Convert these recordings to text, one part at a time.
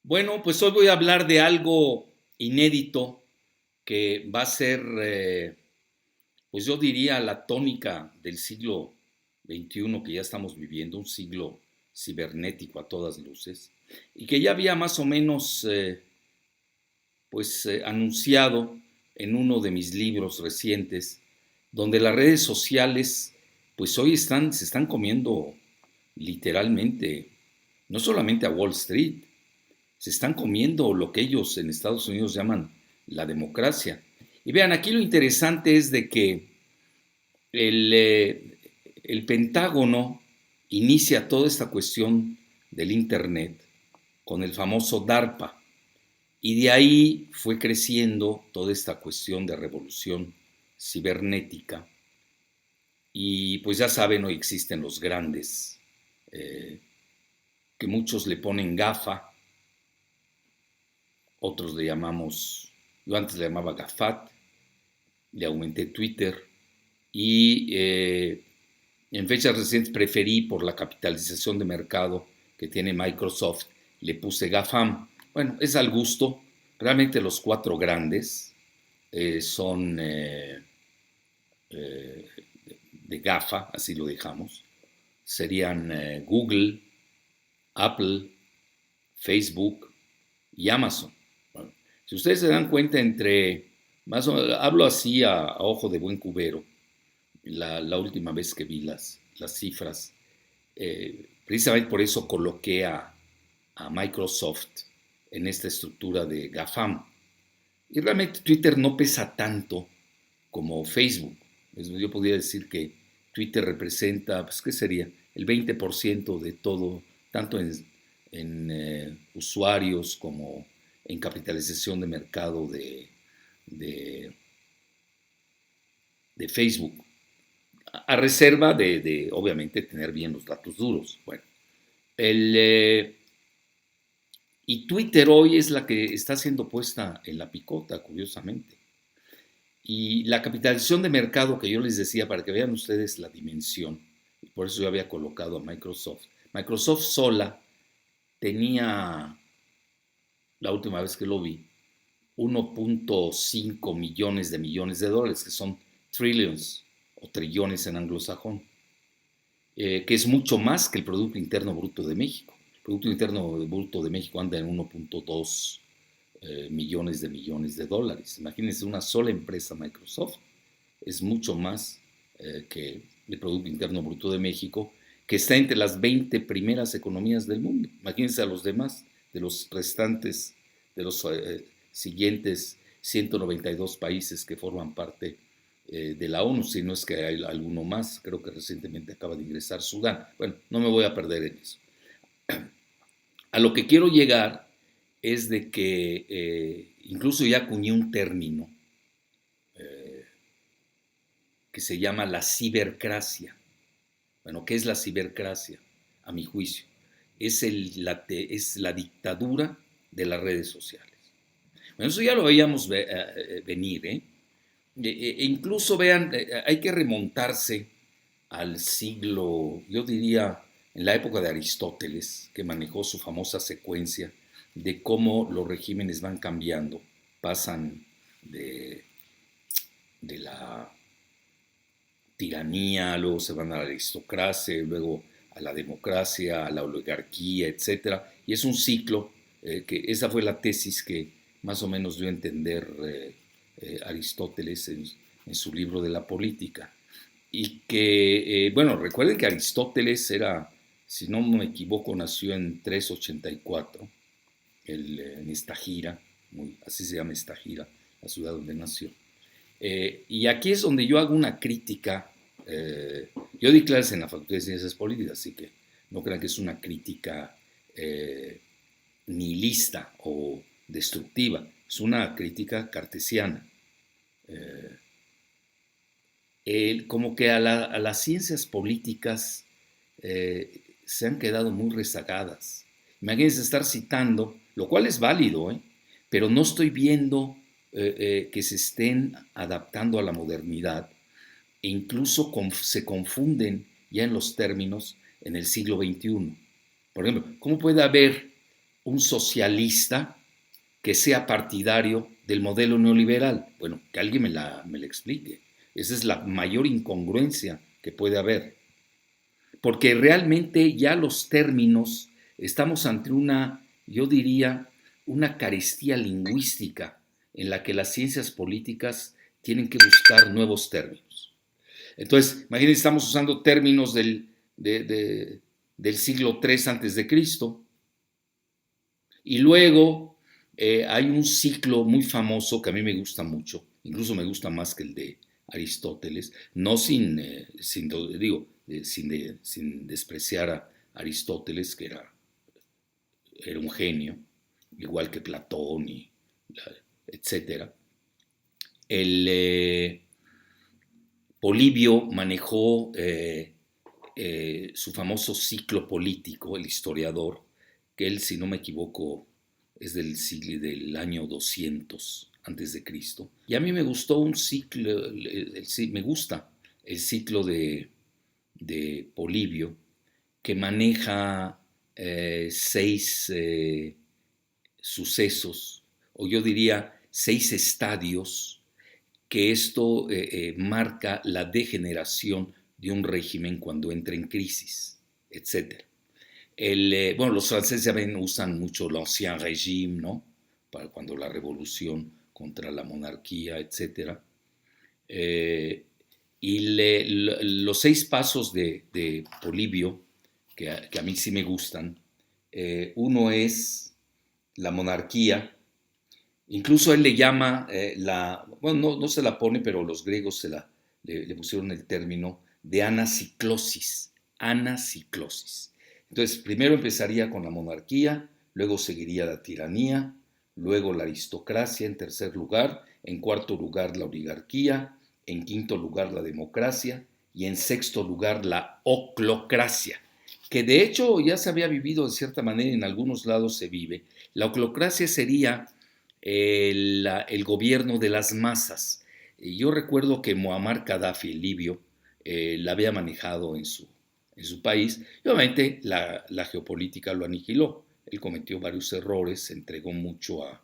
Bueno, pues hoy voy a hablar de algo inédito que va a ser, pues yo diría, la tónica del siglo XXI que ya estamos viviendo, un siglo cibernético a todas luces, y que ya había más o menos anunciado en uno de mis libros recientes, donde las redes sociales, pues hoy se están comiendo literalmente, no solamente a Wall Street, se están comiendo lo que ellos en Estados Unidos llaman la democracia. Y vean, aquí lo interesante es de que el, eh, el Pentágono inicia toda esta cuestión del Internet con el famoso DARPA. Y de ahí fue creciendo toda esta cuestión de revolución cibernética. Y pues ya saben, hoy existen los grandes, eh, que muchos le ponen GAFA, otros le llamamos, yo antes le llamaba GAFAT, le aumenté Twitter y en fechas recientes preferí por la capitalización de mercado que tiene Microsoft, le puse GAFAM. Bueno, es al gusto. Realmente los cuatro grandes son eh, de GAFA, así lo dejamos. Serían Google, Apple, Facebook y Amazon. Bueno, si ustedes se dan cuenta entre, más o menos, hablo así a ojo de buen cubero, la última vez que vi las cifras, precisamente por eso coloqué a Microsoft en esta estructura de GAFAM. Y realmente Twitter no pesa tanto como Facebook. Yo podría decir que Twitter representa, pues, ¿qué sería? El 20% de todo, tanto en usuarios como en capitalización de mercado de, de Facebook, a reserva obviamente, tener bien los datos duros. Bueno, el, y Twitter hoy es la que está siendo puesta en la picota, curiosamente. Y la capitalización de mercado que yo les decía, para que vean ustedes la dimensión, por eso yo había colocado a Microsoft. Microsoft sola tenía, la última vez que lo vi, 1.5 millones de dólares, que son trillions o trillones en anglosajón, que es mucho más que el Producto Interno Bruto de México. El Producto Interno Bruto de México anda en 1.2 millones de dólares. Imagínense, una sola empresa, Microsoft, es mucho más que el Producto Interno Bruto de México, que está entre las 20 primeras economías del mundo. Imagínense a los demás, de los restantes, de los siguientes 192 países que forman parte de la ONU, si no es que hay alguno más, creo que recientemente acaba de ingresar Sudán. Bueno, no me voy a perder en eso. A lo que quiero llegar es de que incluso ya acuñé un término eh, que se llama la cibercracia. Bueno, ¿qué es la cibercracia? A mi juicio, es la dictadura de las redes sociales. Bueno, eso ya lo veíamos venir, ¿eh? Incluso vean, hay que remontarse al siglo, yo diría, en la época de Aristóteles, que manejó su famosa secuencia de cómo los regímenes van cambiando, pasan de, de la tiranía, luego se van a la aristocracia, luego a la democracia, a la oligarquía, etcétera. Y es un ciclo, que esa fue la tesis que más o menos dio a entender Aristóteles en su libro de la política. Y que, bueno, recuerden que Aristóteles era, si no me equivoco, nació en 384, en Estagira, así se llama Estagira, la ciudad donde nació. Y aquí es donde yo hago una crítica. Yo di clases en la Facultad de Ciencias Políticas, así que no crean que es una crítica nihilista o destructiva, es una crítica cartesiana. Eh, Como que a las ciencias políticas se han quedado muy rezagadas. Imagínense estar citando, lo cual es válido, pero no estoy viendo que se estén adaptando a la modernidad e incluso se confunden ya en los términos en el siglo XXI. Por ejemplo, ¿cómo puede haber un socialista que sea partidario del modelo neoliberal? Bueno, que alguien me la explique. Esa es la mayor incongruencia que puede haber. Porque realmente ya los términos, estamos ante una, yo diría, una carestía lingüística en la que las ciencias políticas tienen que buscar nuevos términos. Entonces, imagínense, estamos usando términos del siglo III antes de Cristo, y luego hay un ciclo muy famoso que a mí me gusta mucho, incluso me gusta más que el de Aristóteles, no sin despreciar a Aristóteles, que era un genio, igual que Platón, etcétera. El Polibio manejó su famoso ciclo político, el historiador, que él, si no me equivoco, es del año 200 antes de Cristo. Y a mí me gustó un ciclo, me gusta el ciclo de Polibio, que maneja 6 sucesos, o yo diría 6 estadios, que esto marca la degeneración de un régimen cuando entra en crisis, etc. Bueno, los franceses ya ven, usan mucho l'Ancien Régime, ¿no? Para cuando la revolución contra la monarquía, etc. Los 6 pasos de Polibio, que a mí sí me gustan, uno es la monarquía. Incluso él le llama, bueno, no se la pone, pero los griegos le pusieron el término de anaciclosis. Anaciclosis. Entonces, primero empezaría con la monarquía, luego seguiría la tiranía, luego la aristocracia en tercer lugar, en cuarto lugar la oligarquía, en quinto lugar la democracia y en sexto lugar la oclocracia, que de hecho ya se había vivido de cierta manera, en algunos lados se vive. La oclocracia sería el gobierno de las masas. Yo recuerdo que Muammar Gaddafi, el libio, la había manejado en su país, y obviamente la geopolítica lo aniquiló. Él cometió varios errores, se entregó mucho a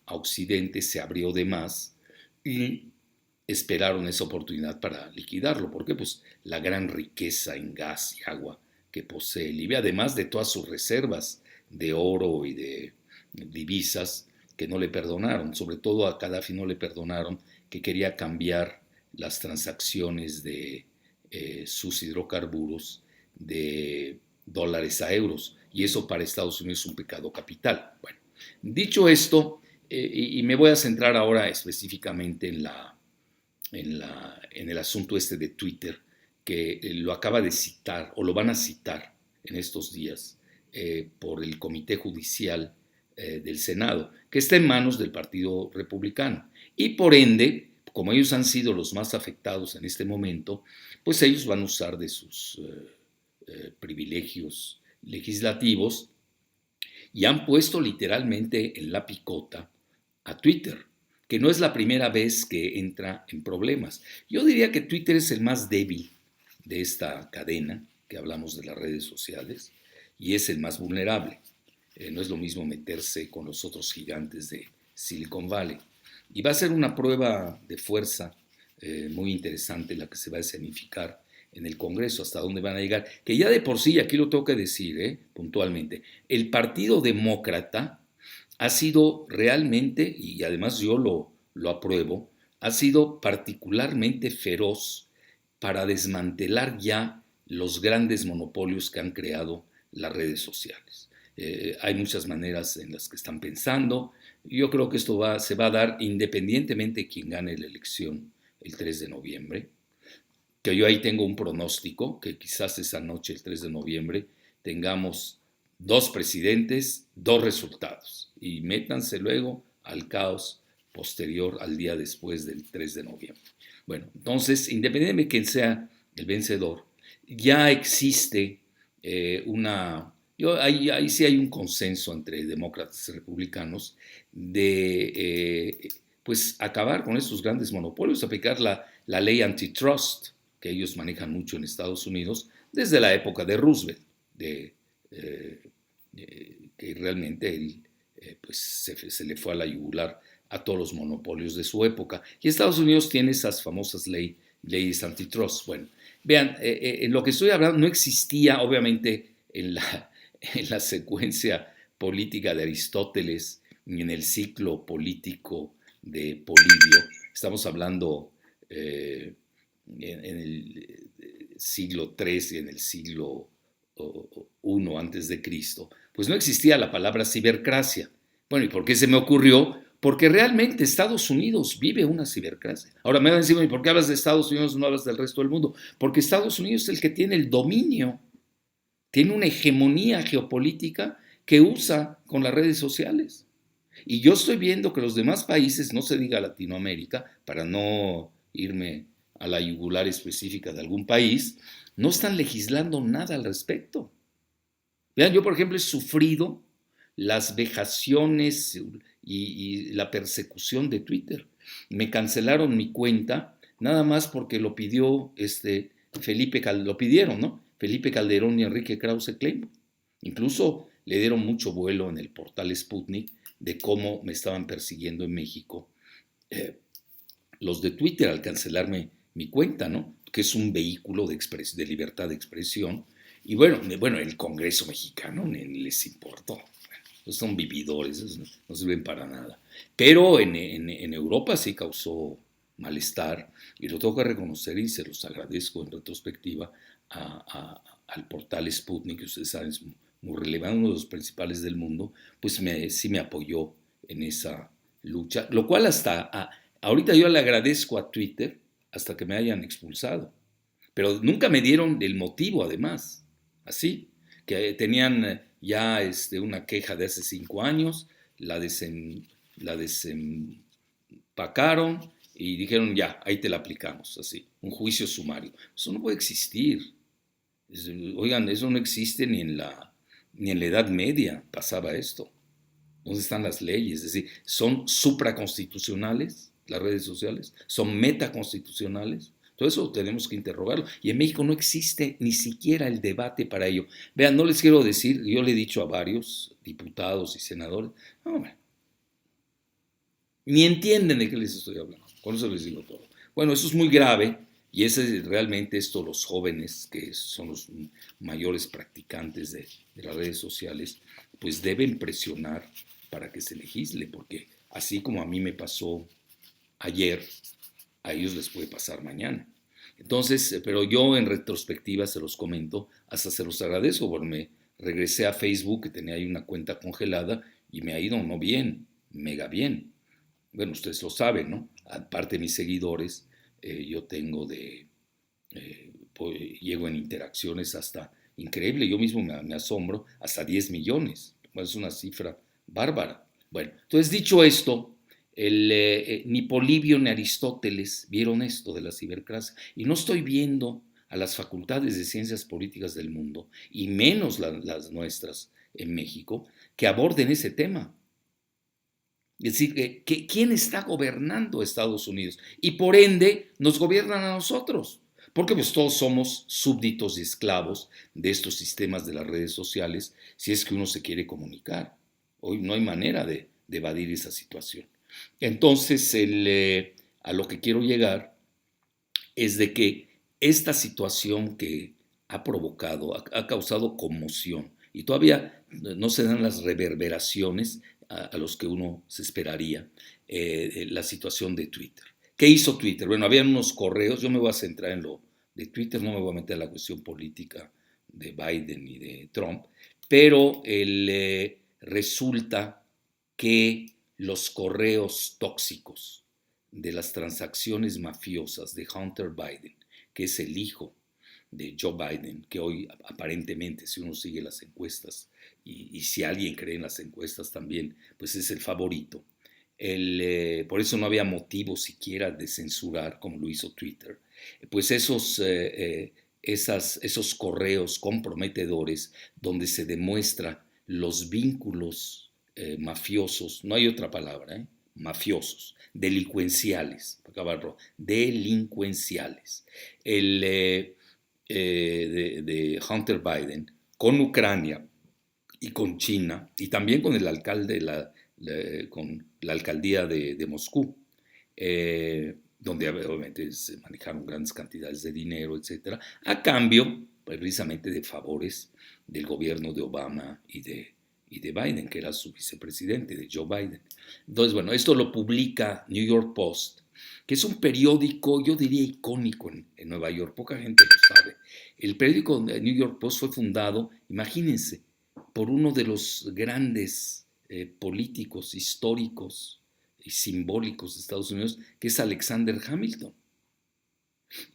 Occidente, se abrió de más y esperaron esa oportunidad para liquidarlo, porque pues la gran riqueza en gas y agua que posee Libia, además de todas sus reservas de oro y de divisas, que no le perdonaron, sobre todo a Gaddafi no le perdonaron que quería cambiar las transacciones de sus hidrocarburos de dólares a euros, y eso para Estados Unidos es un pecado capital. Bueno, dicho esto, y me voy a centrar ahora específicamente en el asunto este de Twitter, que lo acaba de citar, o lo van a citar en estos días, por el Comité Judicial del Senado, que está en manos del Partido Republicano. Y por ende, como ellos han sido los más afectados en este momento, pues ellos van a usar de sus privilegios legislativos y han puesto literalmente en la picota a Twitter, que no es la primera vez que entra en problemas. Yo diría que Twitter es el más débil de esta cadena, que hablamos de las redes sociales, y es el más vulnerable. No es lo mismo meterse con los otros gigantes de Silicon Valley. Y va a ser una prueba de fuerza muy interesante la que se va a escenificar en el Congreso, hasta dónde van a llegar. Que ya de por sí, aquí lo tengo que decir puntualmente, el Partido Demócrata ha sido realmente, y además yo lo apruebo, ha sido particularmente feroz para desmantelar ya los grandes monopolios que han creado las redes sociales. Hay muchas maneras en las que están pensando. Yo creo que esto se va a dar independientemente de quién gane la elección el 3 de noviembre, que yo ahí tengo un pronóstico, que quizás esa noche, el 3 de noviembre, tengamos 2 presidentes, 2 resultados, y métanse luego al caos posterior al día después del 3 de noviembre. Bueno, entonces, independientemente de quién sea el vencedor, ya existe ahí sí hay un consenso entre demócratas y republicanos de pues acabar con estos grandes monopolios, aplicar la ley antitrust, que ellos manejan mucho en Estados Unidos desde la época de Roosevelt, que realmente él pues se le fue a la yugular a todos los monopolios de su época. Y Estados Unidos tiene esas famosas leyes antitrust. Bueno, vean, en lo que estoy hablando no existía, obviamente, en la secuencia política de Aristóteles ni en el ciclo político de Polibio. Estamos hablando en el siglo III y en el siglo I antes de Cristo, pues no existía la palabra cibercracia. Bueno, ¿y por qué se me ocurrió? Porque realmente Estados Unidos vive una cibercracia. Ahora me van a decir, ¿y por qué hablas de Estados Unidos y no hablas del resto del mundo? Porque Estados Unidos es el que tiene el dominio, tiene una hegemonía geopolítica que usa con las redes sociales. Y yo estoy viendo que los demás países, no se diga Latinoamérica, para no irme a la yugular específica de algún país, no están legislando nada al respecto. Vean, yo por ejemplo he sufrido las vejaciones y la persecución de Twitter. Me cancelaron mi cuenta nada más porque lo pidió Felipe Calderón, lo pidieron, ¿no? Felipe Calderón y Enrique Krause Klein. Incluso le dieron mucho vuelo en el portal Sputnik de cómo me estaban persiguiendo en México los de Twitter al cancelarme mi cuenta, ¿no? Que es un vehículo de libertad de expresión. Y bueno, el Congreso mexicano ni les importó. Bueno, son vividores, no sirven para nada. Pero en Europa sí causó malestar, y lo tengo que reconocer y se los agradezco en retrospectiva al portal Sputnik, que ustedes saben es muy relevante, uno de los principales del mundo, pues sí me apoyó en esa lucha, lo cual ahorita yo le agradezco a Twitter hasta que me hayan expulsado, pero nunca me dieron el motivo además, así, que tenían ya una queja de hace 5 años, la desempacaron y dijeron ya, ahí te la aplicamos, así, un juicio sumario. Eso no puede existir. Oigan, eso no existe ni en la Edad Media pasaba esto. ¿Dónde están las leyes? Es decir, son supraconstitucionales las redes sociales, son metaconstitucionales. Todo eso tenemos que interrogarlo. Y en México no existe ni siquiera el debate para ello. Vean, no les quiero decir, yo le he dicho a varios diputados y senadores, no, ni entienden de qué les estoy hablando. Con eso les digo todo. Bueno, eso es muy grave y realmente los jóvenes que son los mayores practicantes de las redes sociales, pues deben presionar para que se legisle, porque así como a mí me pasó ayer, a ellos les puede pasar mañana. Entonces, pero yo en retrospectiva se los comento, hasta se los agradezco, porque me regresé a Facebook, que tenía ahí una cuenta congelada, y me ha ido no bien, mega bien. Bueno, ustedes lo saben, ¿no? Aparte de mis seguidores, yo tengo llego en interacciones hasta increíble, yo mismo me asombro, hasta 10 millones. Bueno, es una cifra bárbara. Bueno, entonces dicho esto, ni Polibio ni Aristóteles vieron esto de la cibercracia. Y no estoy viendo a las facultades de ciencias políticas del mundo, y menos las nuestras en México, que aborden ese tema. Es decir, ¿quién está gobernando Estados Unidos? Y por ende nos gobiernan a nosotros. Porque pues todos somos súbditos y esclavos de estos sistemas de las redes sociales si es que uno se quiere comunicar. Hoy no hay manera de evadir esa situación. Entonces, a lo que quiero llegar es de que esta situación que ha provocado, ha causado conmoción y todavía no se dan las reverberaciones a los que uno se esperaría, la situación de Twitter. ¿Qué hizo Twitter? Bueno, habían unos correos, yo me voy a centrar en lo de Twitter, no me voy a meter en la cuestión política de Biden y de Trump, pero resulta que los correos tóxicos de las transacciones mafiosas de Hunter Biden, que es el hijo de Joe Biden, que hoy aparentemente, si uno sigue las encuestas, y si alguien cree en las encuestas también, pues es el favorito. Por eso no había motivo siquiera de censurar, como lo hizo Twitter, pues esos correos comprometedores donde se demuestra los vínculos mafiosos, no hay otra palabra, mafiosos, delincuenciales, delincuenciales, de Hunter Biden con Ucrania y con China, y también con el alcalde, con la alcaldía de Moscú, donde obviamente se manejaron grandes cantidades de dinero, etcétera, a cambio precisamente de favores del gobierno de Obama y de Biden, que era su vicepresidente, de Joe Biden. Entonces, bueno, esto lo publica New York Post, que es un periódico, yo diría, icónico en Nueva York, poca gente lo sabe. El periódico New York Post fue fundado, imagínense, por uno de los grandes políticos históricos y simbólicos de Estados Unidos, que es Alexander Hamilton.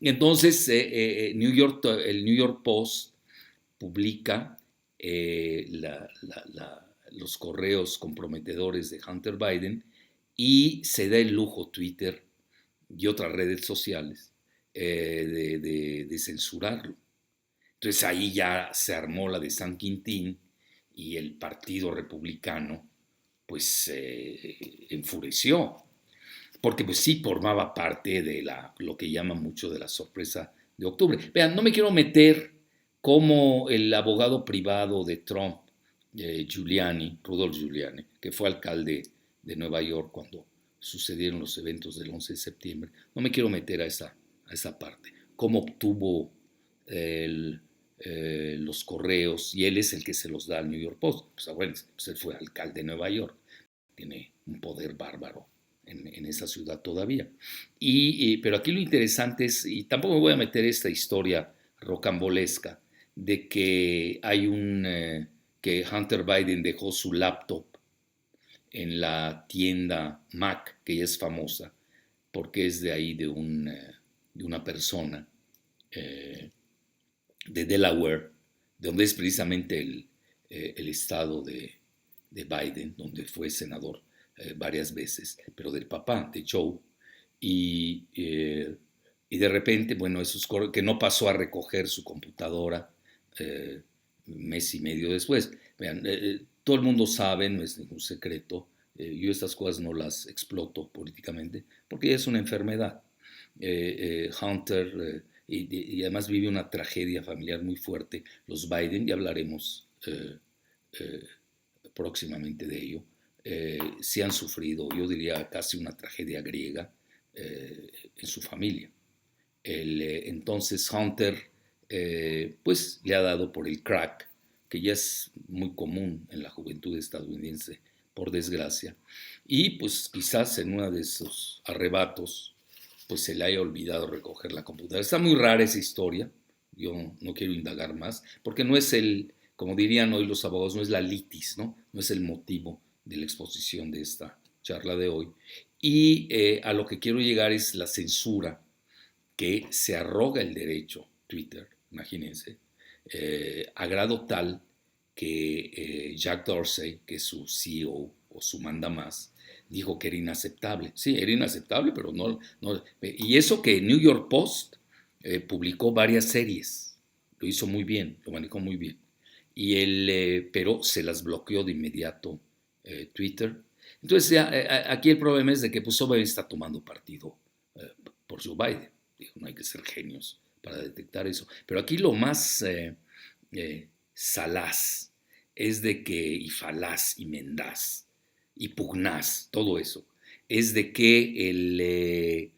Entonces, el New York Post publica los correos comprometedores de Hunter Biden y se da el lujo Twitter y otras redes sociales de censurarlo. Entonces ahí ya se armó la de San Quintín y el Partido Republicano pues enfureció, porque pues sí formaba parte de lo que llaman mucho de la sorpresa de octubre. Vean, no me quiero meter como el abogado privado de Trump, Rudolph Giuliani, que fue alcalde de Nueva York cuando sucedieron los eventos del 11 de septiembre. No me quiero meter a esa parte. Cómo obtuvo los correos, y él es el que se los da al New York Post. Pues acuérdense, pues él fue alcalde de Nueva York, tiene un poder bárbaro en esa ciudad todavía. Pero aquí lo interesante es, y tampoco me voy a meter esta historia rocambolesca, de que que Hunter Biden dejó su laptop en la tienda Mac, que ya es famosa, porque es de ahí de una persona de Delaware, donde es precisamente el estado de Biden, donde fue senador varias veces, pero del papá, de Joe, y de repente, bueno, que no pasó a recoger su computadora un mes y medio después. Vean, todo el mundo sabe, no es ningún secreto, yo estas cosas no las exploto políticamente, porque es una enfermedad. Hunter, y además vive una tragedia familiar muy fuerte, los Biden, ya hablaremos eh, próximamente de ello, sí han sufrido, yo diría, casi una tragedia griega en su familia. Entonces Hunter, pues le ha dado por el crack, que ya es muy común en la juventud estadounidense, por desgracia, y pues quizás en uno de esos arrebatos, pues se le haya olvidado recoger la computadora. Está muy rara esa historia, yo no quiero indagar más, porque no es como dirían hoy los abogados, no es la litis, ¿no? No es el motivo de la exposición de esta charla de hoy. Y a lo que quiero llegar es la censura que se arroga el derecho, Twitter, imagínense, a grado tal que Jack Dorsey, que es su CEO o su mandamás, dijo que era inaceptable. Sí, era inaceptable, pero no. Y eso que New York Post publicó varias series, lo hizo muy bien, lo manejó muy bien. Pero se las bloqueó de inmediato Twitter. Entonces, aquí el problema es de que pues, Obama está tomando partido por Joe Biden. Digo, no hay que ser genios para detectar eso. Pero aquí lo más salaz es de que, y falaz, y mendaz, y pugnaz, todo eso, es de que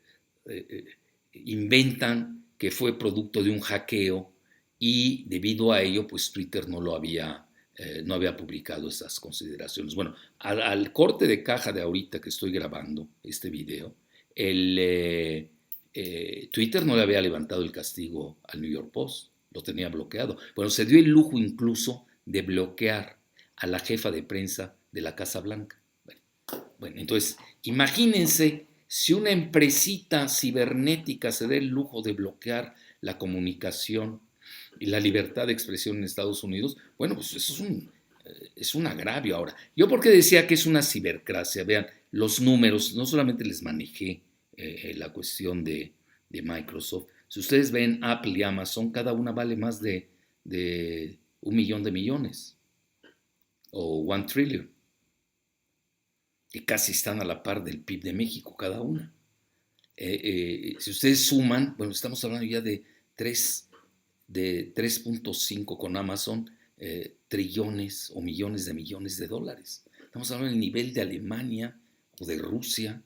inventan que fue producto de un hackeo y debido a ello, pues Twitter no había publicado esas consideraciones. Bueno, al corte de caja de ahorita que estoy grabando este video, Twitter no le había levantado el castigo al New York Post, lo tenía bloqueado. Bueno, se dio el lujo incluso de bloquear a la jefa de prensa de la Casa Blanca. Bueno, entonces, imagínense si una empresita cibernética se da el lujo de bloquear la comunicación y la libertad de expresión en Estados Unidos, bueno, pues eso es un agravio ahora. Yo porque decía que es una cibercracia, vean, los números, no solamente les manejé la cuestión de Microsoft, si ustedes ven Apple y Amazon, cada una vale más de 1 millón de millones o 1 trillion, que casi están a la par del PIB de México cada una. Si ustedes suman, bueno, estamos hablando ya de 3.5 con Amazon, trillones o millones de dólares. Estamos hablando del nivel de Alemania o de Rusia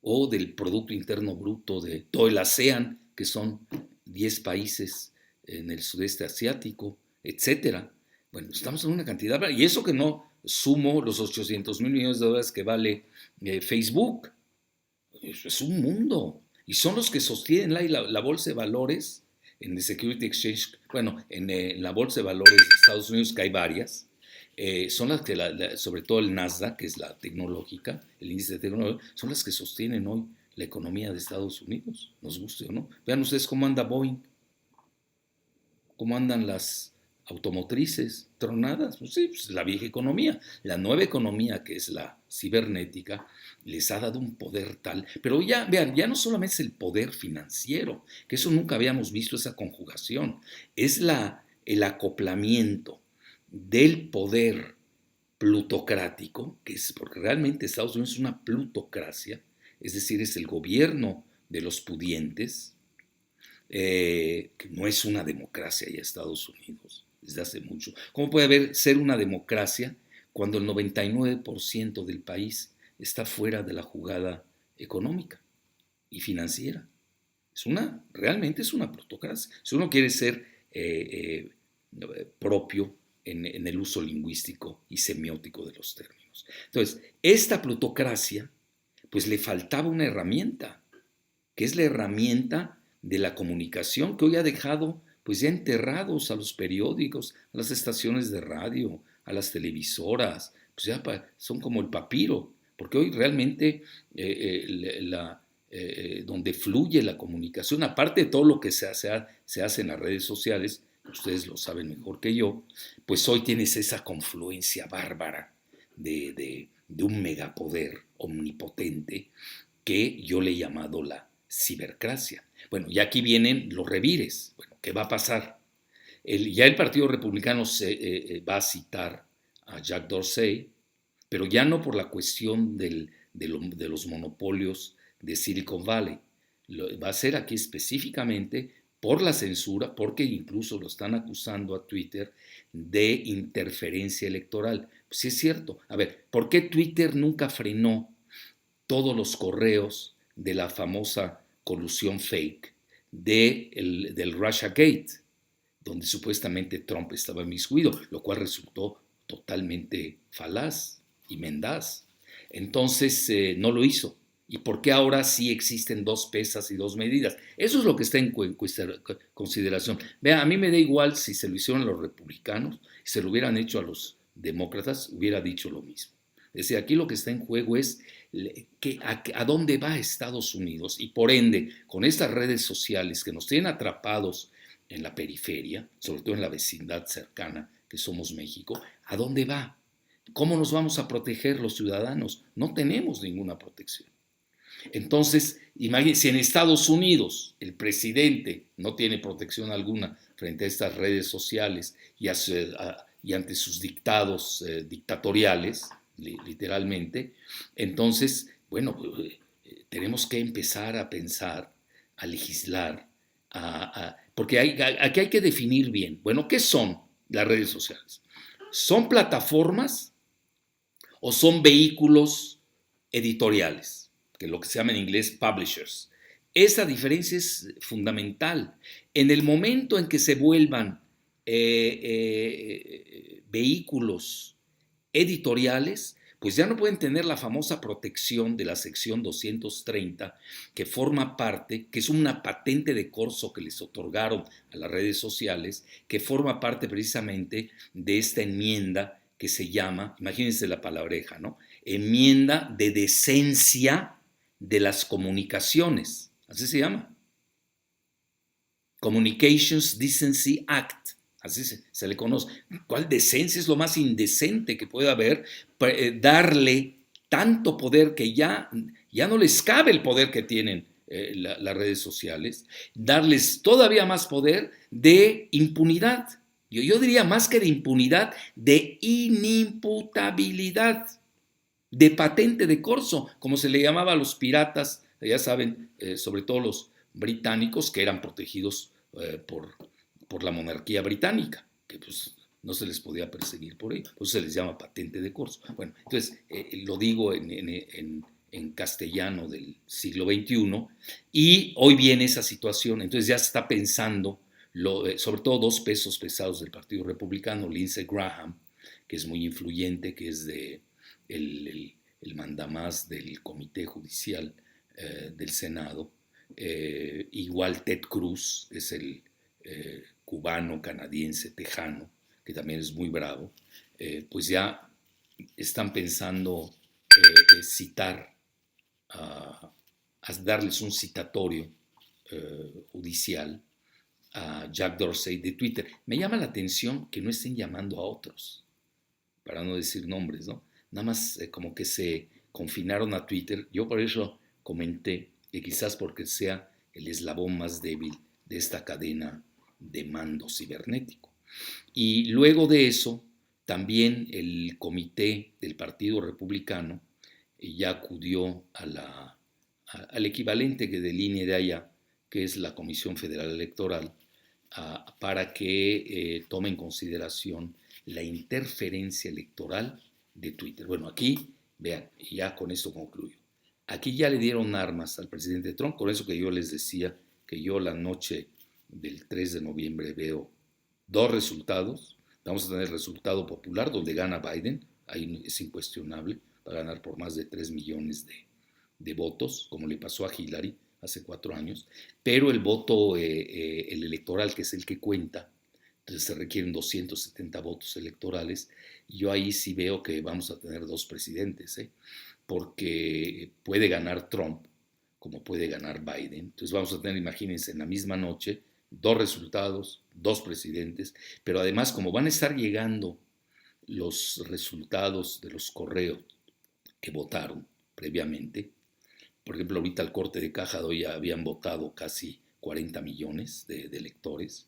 o del Producto Interno Bruto de todo el ASEAN, que son 10 países en el sudeste asiático, etcétera. Bueno, estamos en una cantidad, y eso que no sumo los 800,000 millones de dólares que vale Facebook. Eso es un mundo. Y son los que sostienen la bolsa de valores en el Security Exchange, bueno, en la bolsa de valores de Estados Unidos, que hay varias. Son las que, sobre todo el Nasdaq, que es la tecnológica, el índice de tecnología, son las que sostienen hoy la economía de Estados Unidos, nos guste o no. Vean ustedes cómo anda Boeing, cómo andan las automotrices tronadas. Pues sí, pues la vieja economía. La nueva economía, que es la cibernética, les ha dado un poder tal. Pero ya, vean, ya no solamente es el poder financiero, que eso nunca habíamos visto, esa conjugación. Es el acoplamiento del poder plutocrático, que es porque realmente Estados Unidos es una plutocracia, es decir, es el gobierno de los pudientes, que no es una democracia ya Estados Unidos desde hace mucho. ¿Cómo puede ser una democracia cuando el 99% del país está fuera de la jugada económica y financiera? Realmente es una plutocracia. Si uno quiere ser propio en el uso lingüístico y semiótico de los términos. Entonces, esta plutocracia, pues le faltaba una herramienta, que es la herramienta de la comunicación, que hoy ha dejado pues ya enterrados a los periódicos, a las estaciones de radio, a las televisoras, pues ya son como el papiro, porque hoy realmente donde fluye la comunicación, aparte de todo lo que se hace en las redes sociales, ustedes lo saben mejor que yo, pues hoy tienes esa confluencia bárbara de un megapoder omnipotente que yo le he llamado la cibercracia. Bueno, y aquí vienen los revires. Bueno, ¿qué va a pasar? Ya el Partido Republicano va a citar a Jack Dorsey, pero ya no por la cuestión de los monopolios de Silicon Valley. Va a ser aquí específicamente por la censura, porque incluso lo están acusando a Twitter de interferencia electoral. Pues sí es cierto. A ver, ¿por qué Twitter nunca frenó todos los correos de la famosa colusión fake del Russiagate, donde supuestamente Trump estaba inmiscuido, lo cual resultó totalmente falaz y mendaz? Entonces no lo hizo. ¿Y por qué ahora sí existen dos pesas y dos medidas? Eso es lo que está en consideración. Vean, a mí me da igual si se lo hicieron a los republicanos, si se lo hubieran hecho a los demócratas, hubiera dicho lo mismo. Es decir, aquí lo que está en juego es a dónde va Estados Unidos, y por ende, con estas redes sociales que nos tienen atrapados en la periferia, sobre todo en la vecindad cercana que somos México, ¿a dónde va? ¿Cómo nos vamos a proteger los ciudadanos? No tenemos ninguna protección. Entonces, imagínense, si en Estados Unidos el presidente no tiene protección alguna frente a estas redes sociales y ante sus dictados dictatoriales, literalmente, entonces, bueno, tenemos que empezar a pensar, a legislar, porque aquí hay que definir bien, bueno, ¿qué son las redes sociales? ¿Son plataformas o son vehículos editoriales? Que es lo que se llama en inglés publishers. Esa diferencia es fundamental. En el momento en que se vuelvan vehículos editoriales, pues ya no pueden tener la famosa protección de la sección 230, que forma parte, que es una patente de corso que les otorgaron a las redes sociales, que forma parte precisamente de esta enmienda que se llama, imagínense la palabreja, ¿no? Enmienda de decencia de las comunicaciones, así se llama. Communications Decency Act, así se le conoce. ¿Cuál decencia? Es lo más indecente que puede haber, darle tanto poder que ya no les cabe el poder que tienen las redes sociales, darles todavía más poder de impunidad. Yo diría más que de impunidad, de inimputabilidad, de patente de corso, como se le llamaba a los piratas, ya saben, sobre todo los británicos, que eran protegidos por la monarquía británica, que pues no se les podía perseguir por ello, pues se les llama patente de corso. Bueno, entonces lo digo en castellano del siglo XXI, y hoy viene esa situación, entonces ya se está pensando, sobre todo dos pesos pesados del Partido Republicano, Lindsey Graham, que es muy influyente, que es el mandamás del Comité Judicial del Senado, igual Ted Cruz, es el cubano, canadiense, tejano, que también es muy bravo, pues ya están pensando citar, a darles un citatorio judicial a Jack Dorsey de Twitter. Me llama la atención que no estén llamando a otros, para no decir nombres, ¿no? Nada más como que se confinaron a Twitter. Yo por eso comenté que quizás porque sea el eslabón más débil de esta cadena de mando cibernético. Y luego de eso, también el comité del Partido Republicano ya acudió al equivalente que delinea allá, que es la Comisión Federal Electoral, para que tome en consideración la interferencia electoral de Twitter. Bueno, aquí, vean, ya con esto concluyo. Aquí ya le dieron armas al presidente Trump, con eso que yo les decía, que yo la noche del 3 de noviembre veo dos resultados. Vamos a tener el resultado popular, donde gana Biden, ahí es incuestionable, va a ganar por más de 3 millones de votos, como le pasó a Hillary hace 4 años, pero el voto, el electoral, que es el que cuenta, entonces se requieren 270 votos electorales, y yo ahí sí veo que vamos a tener dos presidentes, porque puede ganar Trump, como puede ganar Biden. Entonces vamos a tener, imagínense, en la misma noche, dos resultados, dos presidentes, pero además como van a estar llegando los resultados de los correos que votaron previamente, por ejemplo, ahorita al corte de caja de hoy ya habían votado casi 40 millones de electores,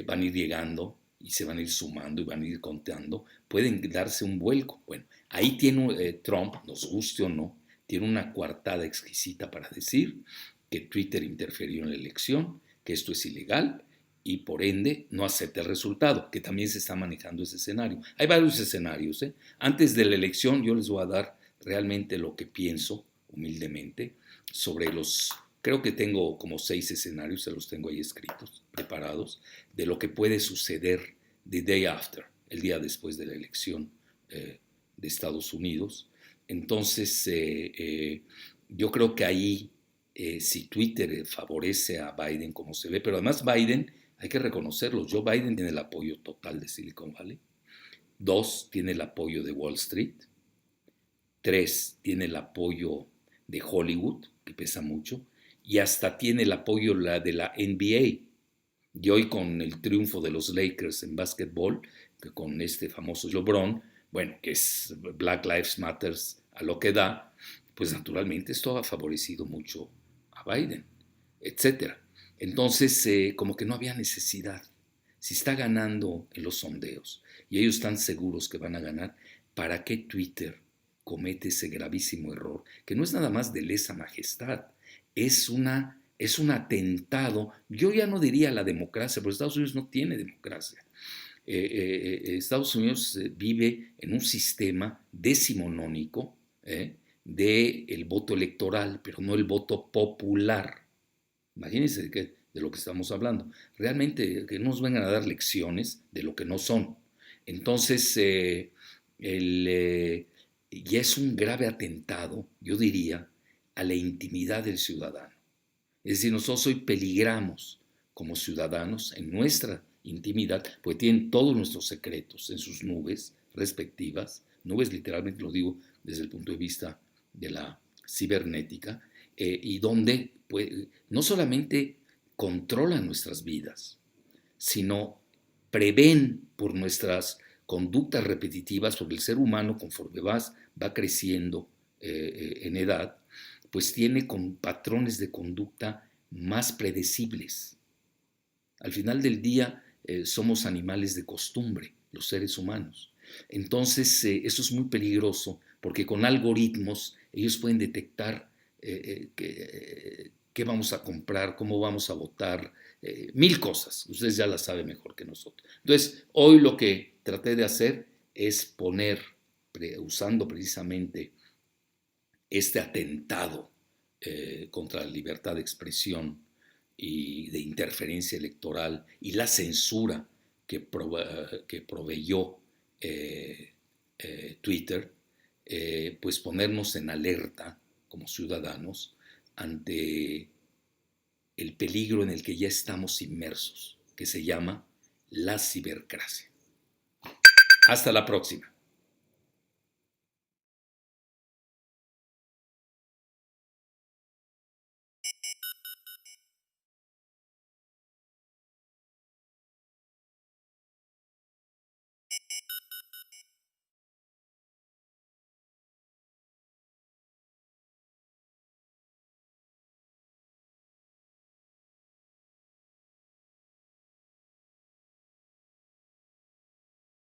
van a ir llegando y se van a ir sumando y van a ir contando, pueden darse un vuelco. Bueno, ahí tiene Trump, nos guste o no, tiene una coartada exquisita para decir que Twitter interfirió en la elección, que esto es ilegal y por ende no acepta el resultado, que también se está manejando ese escenario. Hay varios escenarios. Antes de la elección yo les voy a dar realmente lo que pienso, humildemente, sobre creo que tengo como 6 escenarios, se los tengo ahí escritos, preparados, de lo que puede suceder the day after, el día después de la elección de Estados Unidos. Entonces, yo creo que ahí, si Twitter favorece a Biden como se ve, pero además Biden, hay que reconocerlo, Joe Biden tiene el apoyo total de Silicon Valley, 2, tiene el apoyo de Wall Street, 3, tiene el apoyo de Hollywood, que pesa mucho, y hasta tiene el apoyo de la NBA. Y hoy con el triunfo de los Lakers en básquetbol, que con este famoso LeBron, bueno, que es Black Lives Matter a lo que da, pues naturalmente esto ha favorecido mucho a Biden, etcétera. Entonces, como que no había necesidad. Si está ganando en los sondeos y ellos están seguros que van a ganar, ¿para qué Twitter comete ese gravísimo error? Que no es nada más de lesa majestad, es un atentado. Yo ya no diría la democracia, porque Estados Unidos no tiene democracia. Estados Unidos vive en un sistema decimonónico del voto electoral, pero no el voto popular. Imagínense de lo que estamos hablando. Realmente que no nos vengan a dar lecciones de lo que no son. Entonces, ya es un grave atentado, yo diría, a la intimidad del ciudadano. Es decir, nosotros hoy peligramos como ciudadanos en nuestra intimidad, porque tienen todos nuestros secretos en sus nubes respectivas, nubes literalmente lo digo desde el punto de vista de la cibernética, y donde pues, no solamente controlan nuestras vidas, sino prevén por nuestras conductas repetitivas, porque el ser humano conforme va creciendo en edad, pues tiene con patrones de conducta más predecibles. Al final del día somos animales de costumbre, los seres humanos. Entonces eso es muy peligroso porque con algoritmos ellos pueden detectar qué vamos a comprar, cómo vamos a votar, mil cosas. Ustedes ya las saben mejor que nosotros. Entonces, hoy lo que traté de hacer es poner, usando precisamente este atentado contra la libertad de expresión y de interferencia electoral y la censura que proveyó Twitter, pues ponernos en alerta como ciudadanos ante el peligro en el que ya estamos inmersos, que se llama la cibercracia. Hasta la próxima.